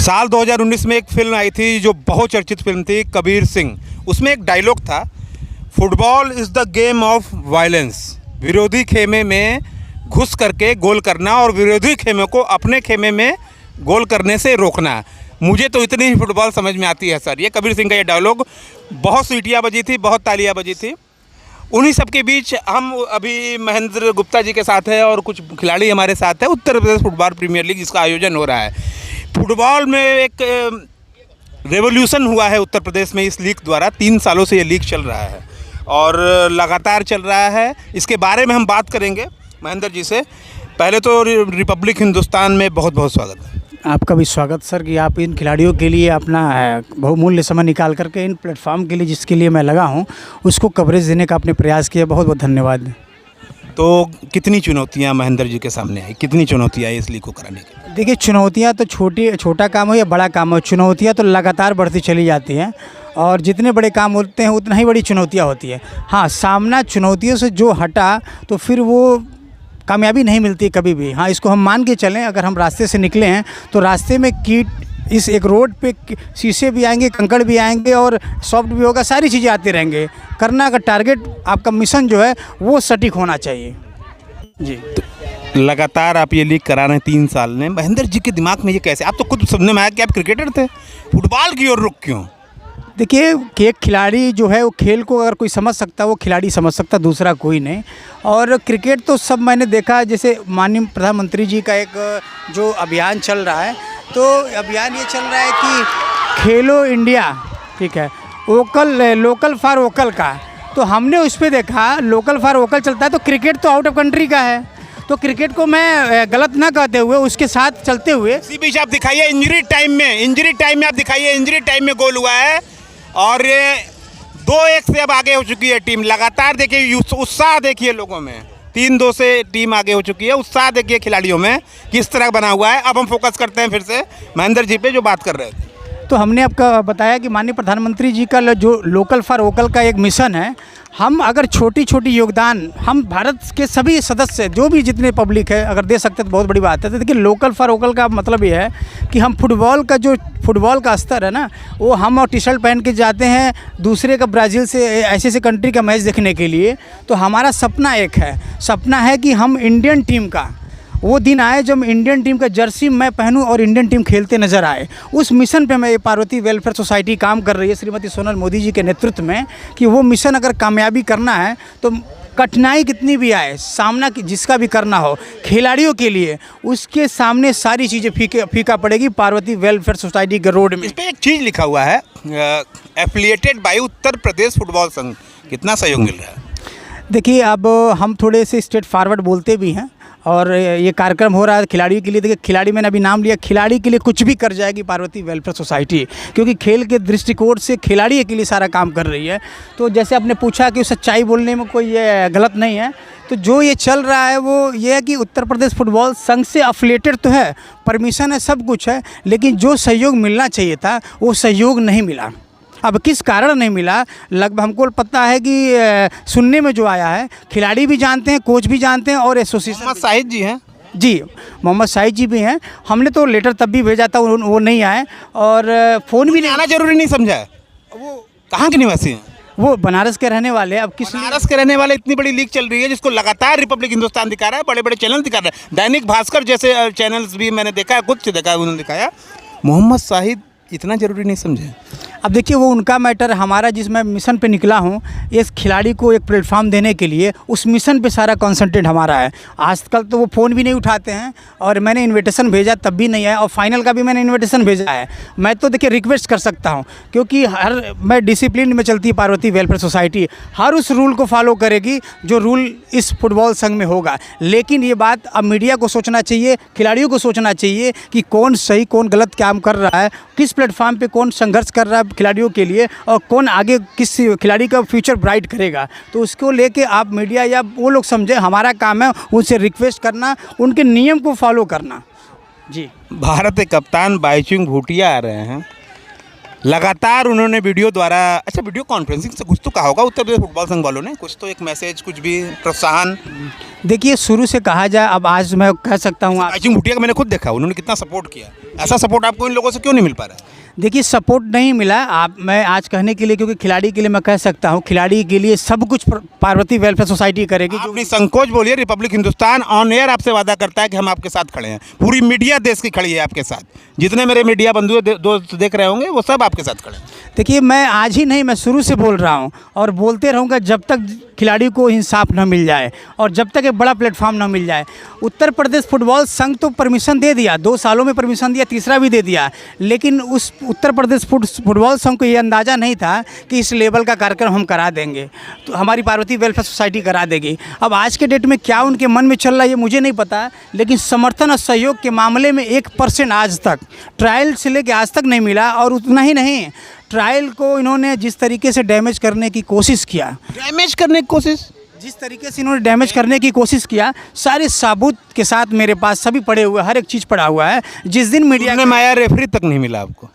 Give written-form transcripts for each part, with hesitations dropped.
साल 2019 में एक फिल्म आई थी जो बहुत चर्चित फिल्म थी, कबीर सिंह। उसमें एक डायलॉग था, football is the game of violence. विरोधी खेमे में घुस करके गोल करना और विरोधी खेमे को अपने खेमे में गोल करने से रोकना। मुझे तो इतनी ही फुटबॉल समझ में आती है सर। ये कबीर सिंह का ये डायलॉग, बहुत सीटियाँ बजी थी, बहुत तालियाँ बजी थी। उन्हीं सब के बीच हम अभी महेंद्र गुप्ता जी के साथ है और कुछ खिलाड़ी हमारे साथ है। Uttar Pradesh football premiere league जिसका आयोजन हो रहा है। फुटबॉल में एक रेवोल्यूशन हुआ है उत्तर प्रदेश में इस लीग द्वारा। 3 सालों से ये लीग चल रहा है और लगातार चल रहा है। इसके बारे में हम बात करेंगे महेंद्र जी से। पहले तो रिपब्लिक हिंदुस्तान में बहुत बहुत स्वागत है। आपका भी स्वागत सर कि आप इन खिलाड़ियों के लिए अपना बहुमूल्य समय निकाल करके इन प्लेटफॉर्म के लिए जिसके लिए मैं लगा हूं उसको कवरेज देने का आपने प्रयास किया, बहुत बहुत धन्यवाद। तो कितनी चुनौतियां महेंद्र जी के सामने आई, कितनी चुनौतियां आई इस लीग को कराने की? देखिए, चुनौतियां तो छोटा काम हो या बड़ा काम हो, चुनौतियां तो लगातार बढ़ती चली जाती हैं और जितने बड़े काम होते हैं उतना ही बड़ी चुनौतियाँ होती है। हाँ, सामना चुनौतियों से जो हटा तो फिर वो कामयाबी नहीं मिलती कभी भी। हाँ, इसको हम मान के चलें, अगर हम रास्ते से निकले हैं तो रास्ते में कीट, इस एक रोड पे शीशे भी आएंगे, कंकड़ भी आएंगे और सॉफ्ट भी होगा, सारी चीज़ें आती रहेंगे। करना का टारगेट, आपका मिशन जो है वो सटीक होना चाहिए जी। तो लगातार आप ये लीग करा रहे हैं 3 साल में। महेंद्र जी के दिमाग में ये कैसे, आप तो खुद सुनने में आया कि आप क्रिकेटर थे, फुटबॉल की ओर रुख क्यों? देखिए कि एक खिलाड़ी जो है वो खेल को अगर कोई समझ सकता है वो खिलाड़ी समझ सकता है, दूसरा कोई नहीं। और क्रिकेट तो सब मैंने देखा, जैसे माननीय प्रधानमंत्री जी का एक जो अभियान चल रहा है, तो अभियान ये चल रहा है कि खेलो इंडिया, ठीक है, लोकल फॉर वोकल का। तो हमने उस पर देखा लोकल फॉर वोकल चलता है तो क्रिकेट तो आउट ऑफ कंट्री का है, तो क्रिकेट को मैं गलत ना कहते हुए उसके साथ चलते हुए इसी बीच आप दिखाइए इंजरी टाइम में आप दिखाइए, इंजरी टाइम में गोल हुआ है और 2-1 से अब आगे हो चुकी है टीम। लगातार देखिए उत्साह, देखिए लोगों में 3-2 से टीम आगे हो चुकी है। उत्साह देखिए खिलाड़ियों में किस तरह बना हुआ है। अब हम फोकस करते हैं फिर से महेंद्र जी पे जो बात कर रहे थे। तो हमने आपका बताया कि माननीय प्रधानमंत्री जी का जो लोकल फॉर वोकल का एक मिशन है, हम अगर छोटी योगदान हम भारत के सभी सदस्य जो भी जितने पब्लिक है अगर दे सकते तो बहुत बड़ी बात है। तो देखिए, लोकल फॉर वोकल का मतलब ये है कि हम फुटबॉल का स्तर है ना, वो हम और टी शर्ट पहन के जाते हैं दूसरे का, ब्राज़ील से ऐसे कंट्री का मैच देखने के लिए। तो हमारा सपना है कि हम इंडियन टीम का वो दिन आए जब इंडियन टीम का जर्सी मैं पहनूं और इंडियन टीम खेलते नज़र आए। उस मिशन पे मैं, ये पार्वती वेलफेयर सोसाइटी काम कर रही है श्रीमती सोनल मोदी जी के नेतृत्व में, कि वो मिशन अगर कामयाबी करना है तो कठिनाई कितनी भी आए, सामना जिसका भी करना हो खिलाड़ियों के लिए, उसके सामने सारी चीज़ें फीका पड़ेगी पार्वती वेलफेयर सोसाइटी के रोड में। इस पर एक चीज़ लिखा हुआ है, affiliated bye Uttar Pradesh football संघ। कितना सहयोग मिल रहा है? देखिए, अब हम थोड़े से स्ट्रेट फॉरवर्ड बोलते भी हैं और ये कार्यक्रम हो रहा है खिलाड़ियों के लिए। देखिए, खिलाड़ी मैंने अभी नाम लिया, खिलाड़ी के लिए कुछ भी कर जाएगी पार्वती वेलफेयर सोसाइटी, क्योंकि खेल के दृष्टिकोण से खिलाड़ी के लिए सारा काम कर रही है। तो जैसे आपने पूछा कि सच्चाई बोलने में कोई ये गलत नहीं है, तो जो ये चल रहा है वो ये है कि उत्तर प्रदेश फुटबॉल संघ से अफिलिएटेड तो है, परमिशन है, सब कुछ है, लेकिन जो सहयोग मिलना चाहिए था वो सहयोग नहीं मिला। अब किस कारण नहीं मिला, लगभग हमको पता है कि सुनने में जो आया है, खिलाड़ी भी जानते हैं, कोच भी जानते हैं और एसोसिएशन। मोहम्मद शाहिद जी हैं जी, मोहम्मद शाहिद जी भी हैं। हमने तो लेटर तब भी भेजा था, वो नहीं आए और फ़ोन भी नहीं। आना जरूरी नहीं समझा है। वो कहाँ के निवासी हैं? वो बनारस के रहने वाले। अब बनारस के रहने वाले, इतनी बड़ी लीग चल रही है जिसको लगातार रिपब्लिक हिंदुस्तान दिखा रहा है, बड़े बड़े चैनल दिखा रहे हैं, दैनिक भास्कर जैसे चैनल्स भी मैंने देखा है, कुछ देखा है, उन्होंने दिखाया। मोहम्मद शाहिद इतना ज़रूरी नहीं समझे। अब देखिए, वो उनका मैटर, हमारा जिसमें मिशन पे निकला हूँ इस खिलाड़ी को एक प्लेटफॉर्म देने के लिए, उस मिशन पे सारा कंसंट्रेट हमारा है। आजकल तो वो फ़ोन भी नहीं उठाते हैं और मैंने इनविटेशन भेजा तब भी नहीं आया और फाइनल का भी मैंने इनविटेशन भेजा है। मैं तो देखिए रिक्वेस्ट कर सकता हूँ, क्योंकि मैं डिसिप्लिन में चलती है पार्वती वेलफेयर सोसाइटी, हर उस रूल को फॉलो करेगी जो रूल इस फुटबॉल संघ में होगा। लेकिन ये बात अब मीडिया को सोचना चाहिए, खिलाड़ियों को सोचना चाहिए कि कौन सही कौन गलत काम कर रहा है, किस प्लेटफॉर्म पे कौन संघर्ष कर रहा है खिलाड़ियों के लिए और कौन आगे किस खिलाड़ी का फ्यूचर ब्राइट करेगा। तो उसको लेके आप मीडिया या वो लोग समझे, हमारा काम है उनसे रिक्वेस्ट करना, उनके नियम को फॉलो करना जी। भारत के कप्तान बाईचुंग भूटिया आ रहे हैं, लगातार उन्होंने वीडियो द्वारा, अच्छा वीडियो कॉन्फ्रेंसिंग से कुछ तो कहा होगा उत्तर प्रदेश फुटबॉल संघ वालों ने, कुछ तो एक मैसेज, कुछ भी प्रोत्साहन। देखिए, शुरू से कहा जाए, अब आज मैं कह सकता हूँ बाइचुंग भूटिया का मैंने खुद देखा, उन्होंने कितना सपोर्ट किया। ऐसा सपोर्ट आपको इन लोगों से क्यों नहीं मिल पा रहा है? देखिए, सपोर्ट नहीं मिला। आप मैं आज कहने के लिए, क्योंकि खिलाड़ी के लिए मैं कह सकता हूँ, खिलाड़ी के लिए सब कुछ पार्वती वेलफेयर सोसाइटी करेगी। आप अपनी संकोच बोलिए, रिपब्लिक हिंदुस्तान ऑन एयर आपसे वादा करता है कि हम आपके साथ खड़े हैं। पूरी मीडिया देश की खड़ी है आपके साथ, जितने मेरे मीडिया बंधु दोस्त देख रहे होंगे वो सब आपके साथ खड़े हैं। देखिए, मैं आज ही नहीं, मैं शुरू से बोल रहा हूँ और बोलते रहूँगा जब तक खिलाड़ी को इंसाफ न मिल जाए और जब तक एक बड़ा प्लेटफॉर्म न मिल जाए। उत्तर प्रदेश फुटबॉल संघ तो परमिशन दे दिया, 2 सालों में परमिशन दिया, तीसरा भी दे दिया, लेकिन उस उत्तर प्रदेश फुटबॉल संघ को ये अंदाज़ा नहीं था कि इस लेवल का कार्यक्रम हम करा देंगे, तो हमारी पार्वती वेलफेयर सोसाइटी करा देगी। अब आज के डेट में क्या उनके मन में चल रहा है ये मुझे नहीं पता, लेकिन समर्थन और सहयोग के मामले में 1% आज तक ट्रायल से लेकर आज तक नहीं मिला। और उतना ही नहीं, ट्रायल को इन्होंने जिस तरीके से डैमेज करने की कोशिश किया, डैमेज करने की कोशिश, जिस तरीके से इन्होंने डैमेज करने की कोशिश किया, सारे सबूत के साथ मेरे पास सभी पड़े हुए, हर एक चीज़ पड़ा हुआ है। जिस दिन मीडिया में आया रेफरी तक नहीं मिला आपको?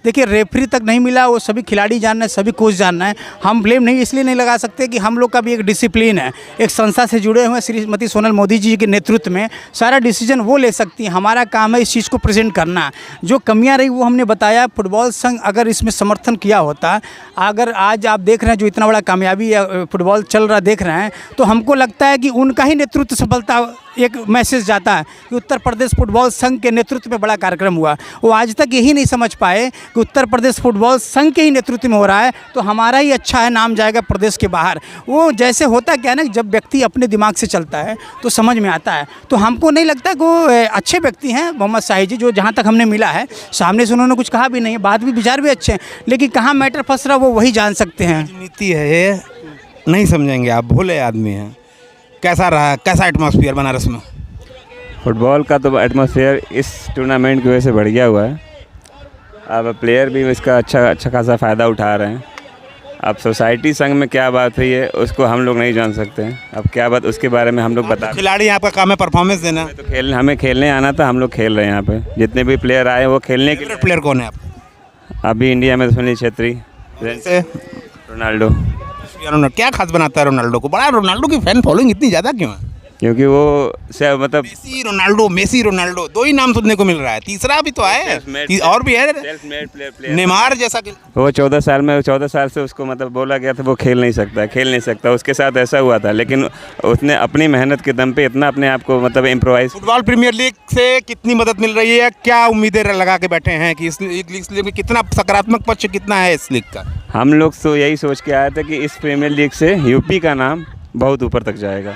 देखिए, रेफरी तक नहीं मिला, वो सभी खिलाड़ी जानना है, सभी कोच जानना है। हम ब्लेम नहीं इसलिए नहीं लगा सकते कि हम लोग का भी एक डिसिप्लिन है, एक संस्था से जुड़े हुए श्रीमती सोनल मोदी जी के नेतृत्व में सारा डिसीजन वो ले सकती हैं। हमारा काम है इस चीज़ को प्रेजेंट करना। जो कमियां रही वो हमने बताया। फुटबॉल संघ अगर इसमें समर्थन किया होता, अगर आज आप देख रहे हैं जो इतना बड़ा कामयाबी फुटबॉल चल रहा देख रहे हैं, तो हमको लगता है कि उनका ही नेतृत्व सफलता एक मैसेज जाता है कि उत्तर प्रदेश फुटबॉल संघ के नेतृत्व में बड़ा कार्यक्रम हुआ। वो आज तक यही नहीं समझ पाए कि उत्तर प्रदेश फुटबॉल संघ के ही नेतृत्व में हो रहा है तो हमारा ही अच्छा है, नाम जाएगा प्रदेश के बाहर। वो जैसे होता क्या है ना, जब व्यक्ति अपने दिमाग से चलता है तो समझ में आता है। तो हमको नहीं लगता कि वो अच्छे व्यक्ति हैं मोहम्मद शाही जी, जो जहाँ तक हमने मिला है, सामने से उन्होंने कुछ कहा भी नहीं, बात भी विचार भी अच्छे हैं, लेकिन कहाँ मैटर फंस रहा वो वही जान सकते हैं। नीति है, नहीं समझेंगे आप, भोले आदमी हैं। कैसा रहा, कैसा एटमॉस्फेयर बनारस में? फुटबॉल का तो एटमॉस्फेयर इस टूर्नामेंट की वजह से बढ़ गया हुआ है। अब प्लेयर भी इसका अच्छा खासा फ़ायदा उठा रहे हैं। अब सोसाइटी संघ में क्या बात हुई है उसको हम लोग नहीं जान सकते हैं। अब क्या बात उसके बारे में हम लोग बता, खिलाड़ी आपका काम है परफॉर्मेंस देना। तो हमें खेलने आना था, हम लोग खेल रहे हैं यहाँ पे। जितने भी प्लेयर आए वो खेलने के लिए। प्लेयर कौन है आप? अभी इंडिया में सुनील छेत्री, रोनाल्डो। क्या खास बनाता है रोनाल्डो को? बड़ा रोनाल्डो की फैन फॉलोइंग इतनी ज़्यादा क्यों है? क्योंकि वो से मतलब मेसी रोनाल्डो 2 ही नाम सुनने को मिल रहा है, तीसरा भी तो है, और भी है नेमार जैसा। वो 14 साल से उसको मतलब बोला गया था वो खेल नहीं सकता। उसके साथ ऐसा हुआ था, लेकिन उसने अपनी मेहनत के दम पे इतना अपने आप को मतलब इम्प्रोवाइज। फुटबॉल प्रीमियर लीग से कितनी मदद मिल रही है? क्या उम्मीदें लगा के बैठे हैं कि इस लीग में कितना सकारात्मक पक्ष कितना है इस लीग का? हम लोग तो यही सोच के आए थे कि इस प्रीमियर लीग से यूपी का नाम बहुत ऊपर तक जाएगा,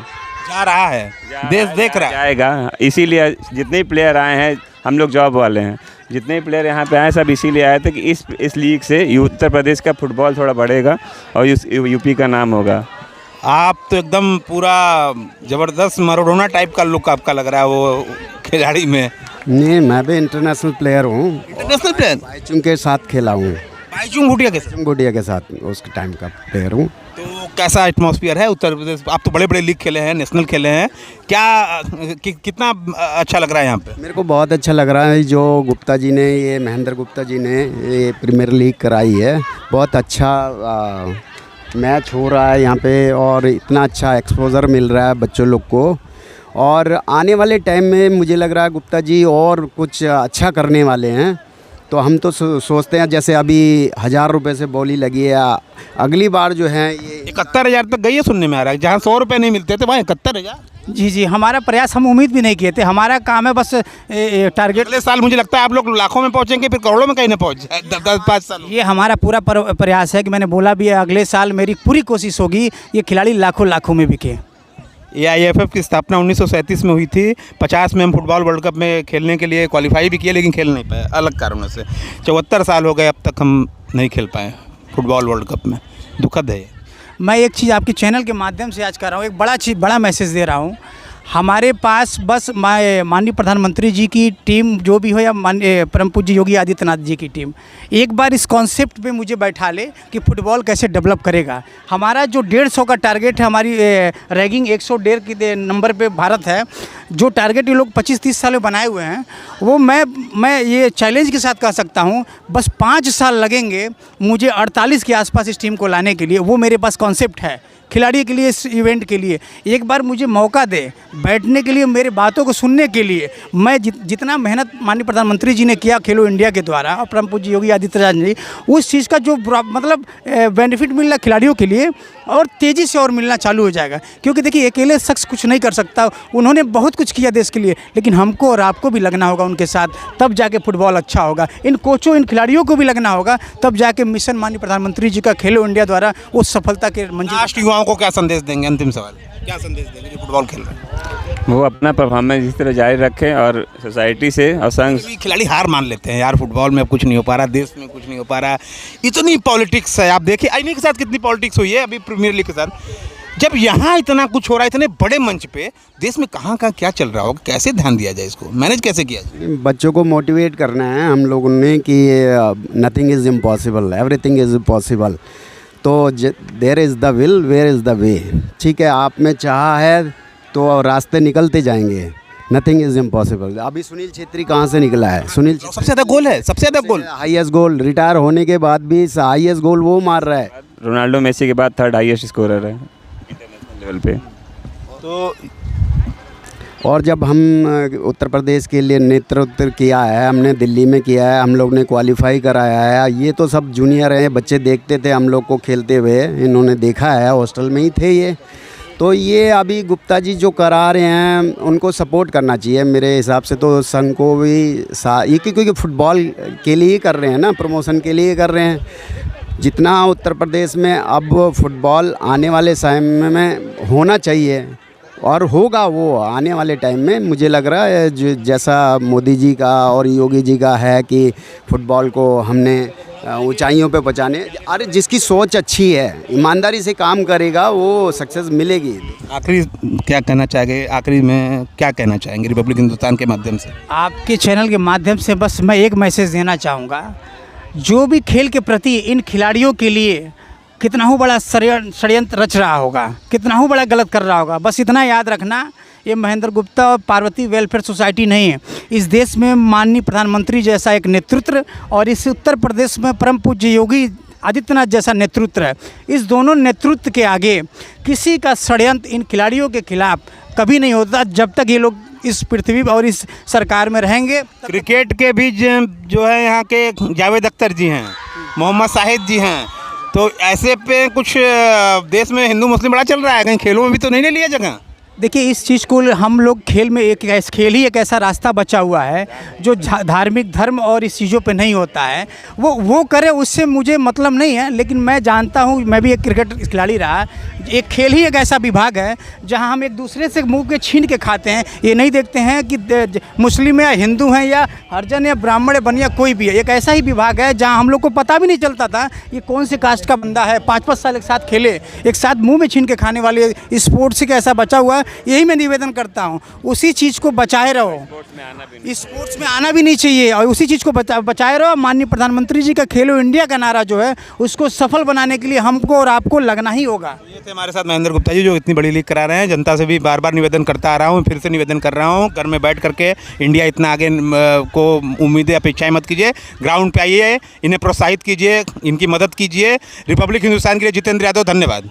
जा रहा है, देश देख रहा है, जाएगा। इसीलिए जितने प्लेयर आए हैं, हम लोग जॉब वाले हैं, जितने प्लेयर यहाँ पे आए सब इसीलिए आए थे कि इस लीग से उत्तर प्रदेश का फुटबॉल थोड़ा बढ़ेगा और यूपी का नाम होगा। आप तो एकदम पूरा ज़बरदस्त मैराडोना टाइप का लुक आपका लग रहा है वो खिलाड़ी में। नहीं, मैं भी इंटरनेशनल प्लेयर हूँ। International player? बाइचुंग के साथ खेला हूँ। बाइचुंग भूटिया के साथ उसके टाइम का प्लेयर हूँ। तो कैसा एटमॉस्फेयर है उत्तर प्रदेश? आप तो बड़े बड़े लीग खेले हैं, नेशनल खेले हैं, क्या कितना अच्छा लग रहा है यहाँ पे? मेरे को बहुत अच्छा लग रहा है। जो गुप्ता जी ने, ये महेंद्र गुप्ता जी ने ये प्रीमियर लीग कराई है, बहुत अच्छा मैच हो रहा है यहाँ पे और इतना अच्छा एक्सपोजर मिल रहा है बच्चों लोग को। और आने वाले टाइम में मुझे लग रहा है गुप्ता जी और कुछ अच्छा करने वाले हैं। तो हम तो सोचते हैं, जैसे अभी 1000 रुपये से बोली लगी है, अगली बार जो है ये 71,000 तक गई है, सुनने में आ रहा है। जहाँ 100 रुपये नहीं मिलते थे वहाँ 71,000। जी, हमारा प्रयास, हम उम्मीद भी नहीं किए थे। हमारा काम है बस टारगेट। अगले साल मुझे लगता है आप लोग लाखों में पहुँचेंगे, फिर करोड़ों में कहीं ना पहुँच जाए। 10-5 साल ये हमारा पूरा प्रयास है कि मैंने बोला भी है, अगले साल मेरी पूरी कोशिश होगी ये खिलाड़ी लाखों में बिके। AIFF की स्थापना 1937 में हुई थी। 50 में हम फुटबॉल वर्ल्ड कप में खेलने के लिए क्वालिफाई भी किए, लेकिन खेल नहीं पाए अलग कारणों से। 74 साल हो गए अब तक हम नहीं खेल पाए फुटबॉल वर्ल्ड कप में, दुखद है। मैं एक चीज़ आपके चैनल के माध्यम से आज कर रहा हूँ, एक बड़ा मैसेज दे रहा हूँ। हमारे पास बस माननीय प्रधानमंत्री जी की टीम जो भी हो या माननीय परम पूज्य योगी आदित्यनाथ जी की टीम एक बार इस कॉन्सेप्ट पे मुझे बैठा ले कि फुटबॉल कैसे डेवलप करेगा। हमारा जो 150 का टारगेट है, हमारी रैंकिंग 101 के नंबर पे भारत है, जो टारगेट ये लोग 25-30 साल में बनाए हुए हैं, वो मैं ये चैलेंज के साथ कह सकता हूँ, बस 5 साल लगेंगे मुझे 48 के आसपास इस टीम को लाने के लिए। वो मेरे पास कॉन्सेप्ट है खिलाड़ी के लिए, इस इवेंट के लिए। एक बार मुझे मौका दे बैठने के लिए, मेरे बातों को सुनने के लिए। मैं जितना मेहनत माननीय प्रधानमंत्री जी ने किया खेलो इंडिया के द्वारा और परम पूज्य योगी आदित्यनाथ जी, उस चीज़ का जो मतलब बेनिफिट मिल रहा खिलाड़ियों के लिए, और तेज़ी से और मिलना चालू हो जाएगा। क्योंकि देखिए अकेले शख्स कुछ नहीं कर सकता, उन्होंने बहुत कुछ किया देश के लिए, लेकिन हमको और आपको भी लगना होगा उनके साथ, तब जाके फुटबॉल अच्छा होगा। इन कोचों, इन खिलाड़ियों को भी लगना होगा, तब जाके मिशन माननीय प्रधानमंत्री जी का खेलो इंडिया द्वारा उस सफलता के मंजिल। लास्ट युवाओं को क्या संदेश देंगे? अंतिम सवाल, क्या संदेश देंगे जो फुटबॉल खेल रहे हैं? वो अपना परफॉर्मेंस इस तरह जारी रखें और सोसाइटी से और संघ। खिलाड़ी हार मान लेते हैं, यार फुटबॉल में अब कुछ नहीं हो पा रहा, देश में कुछ नहीं हो पा रहा, इतनी पॉलिटिक्स है। आप देखिए आईने के साथ कितनी पॉलिटिक्स हुई है अभी प्रीमियर लीग के साथ। जब यहाँ इतना कुछ हो रहा है, इतने बड़े मंच पे, देश में कहाँ क्या चल रहा होगा, कैसे ध्यान दिया जाए, इसको मैनेज कैसे किया जाए? बच्चों को मोटिवेट करना है हम लोगों ने कि nothing is impossible, everything is possible. तो there is the will, where is the way. ठीक है, आप में चाह है तो रास्ते निकलते जाएंगे। Nothing is impossible. अभी सुनील छेत्री कहाँ से निकला है? सुनील सबसे ज़्यादा गोल है, सबसे ज़्यादा गोल, हाईएस्ट गोल, रिटायर होने के बाद भी हाईएस्ट गोल वो मार रहा है। रोनाल्डो मेसी के बाद 3rd हाईएस्ट स्कोरर है इंटरनेशनल लेवल पे। तो और जब हम उत्तर प्रदेश के लिए नेतृत्व किया है, हमने दिल्ली में किया है, हम लोग ने क्वालिफाई कराया है। ये तो सब जूनियर हैं, बच्चे देखते थे हम लोग को खेलते हुए, इन्होंने देखा है, हॉस्टल में ही थे ये। तो ये अभी गुप्ता जी जो करा रहे हैं उनको सपोर्ट करना चाहिए मेरे हिसाब से। तो संघ को भी ये क्योंकि फुटबॉल के लिए ही कर रहे हैं ना, प्रमोशन के लिए कर रहे हैं। जितना उत्तर प्रदेश में अब फुटबॉल आने वाले समय में होना चाहिए और होगा वो आने वाले टाइम में, मुझे लग रहा है जैसा मोदी जी का और योगी जी का है कि फुटबॉल को हमने ऊंचाइयों पे पहुंचाने। अरे जिसकी सोच अच्छी है, ईमानदारी से काम करेगा, वो सक्सेस मिलेगी। आखिरी क्या कहना चाहेंगे, आखिरी में क्या कहना चाहेंगे रिपब्लिक हिंदुस्तान के माध्यम से? आपके चैनल के माध्यम से बस मैं एक मैसेज देना चाहूँगा, जो भी खेल के प्रति इन खिलाड़ियों के लिए कितना ही बड़ा षड्यंत्र रच रहा होगा, कितना ही बड़ा गलत कर रहा होगा, बस इतना याद रखना, ये महेंद्र गुप्ता और पार्वती वेलफेयर सोसाइटी नहीं है। इस देश में माननीय प्रधानमंत्री जैसा एक नेतृत्व और इस उत्तर प्रदेश में परम पूज्य योगी आदित्यनाथ जैसा नेतृत्व है। इस दोनों नेतृत्व के आगे किसी का षड्यंत्र इन खिलाड़ियों के खिलाफ कभी नहीं होता, जब तक ये लोग इस पृथ्वी और इस सरकार में रहेंगे। क्रिकेट के भी जो है यहाँ के जावेद अख्तर जी हैं, मोहम्मद शाहिद जी हैं, तो ऐसे पे कुछ देश में हिंदू मुस्लिम बड़ा चल रहा है, कहीं खेलों में भी तो नहीं ले लिया जगह? देखिए इस चीज़ को हम लोग खेल में खेल ही एक ऐसा रास्ता बचा हुआ है जो धार्मिक धर्म और इस चीज़ों पे नहीं होता है, वो करे, उससे मुझे मतलब नहीं है। लेकिन मैं जानता हूँ, मैं भी एक क्रिकेट खिलाड़ी रहा, एक खेल ही एक ऐसा विभाग है जहाँ हम एक दूसरे से मुंह के छीन के खाते हैं। ये नहीं देखते हैं कि मुस्लिम है या हिंदू हैं या हरिजन या ब्राह्मण या बनिया कोई भी है। एक ऐसा ही विभाग है जहाँ हम लोग को पता भी नहीं चलता था ये कौन से कास्ट का बंदा है। 5-5 साल एक साथ खेले, एक साथ मुँह में छीन के खाने वाले स्पोर्ट्स से ऐसा बचा हुआ है। यही मैं निवेदन करता हूँ, उसी चीज़ को बचाए रहो, स्पोर्ट्स में आना भी नहीं चाहिए और उसी चीज़ को बचाए रहो। माननीय प्रधानमंत्री जी का खेलो इंडिया का नारा जो है उसको सफल बनाने के लिए हमको और आपको लगना ही होगा। ये थे हमारे साथ महेंद्र गुप्ता जी, जो इतनी बड़ी लीग करा रहे हैं। जनता से भी बार बार निवेदन करता आ रहा हूँ, फिर से निवेदन कर रहा हूँ, घर में बैठ करके इंडिया इतना आगे को उम्मीदें अपेक्षाएं मत कीजिए, ग्राउंड पे आइए, इन्हें प्रोत्साहित कीजिए, इनकी मदद कीजिए। रिपब्लिक हिंदुस्तान के लिए जितेंद्र यादव, धन्यवाद।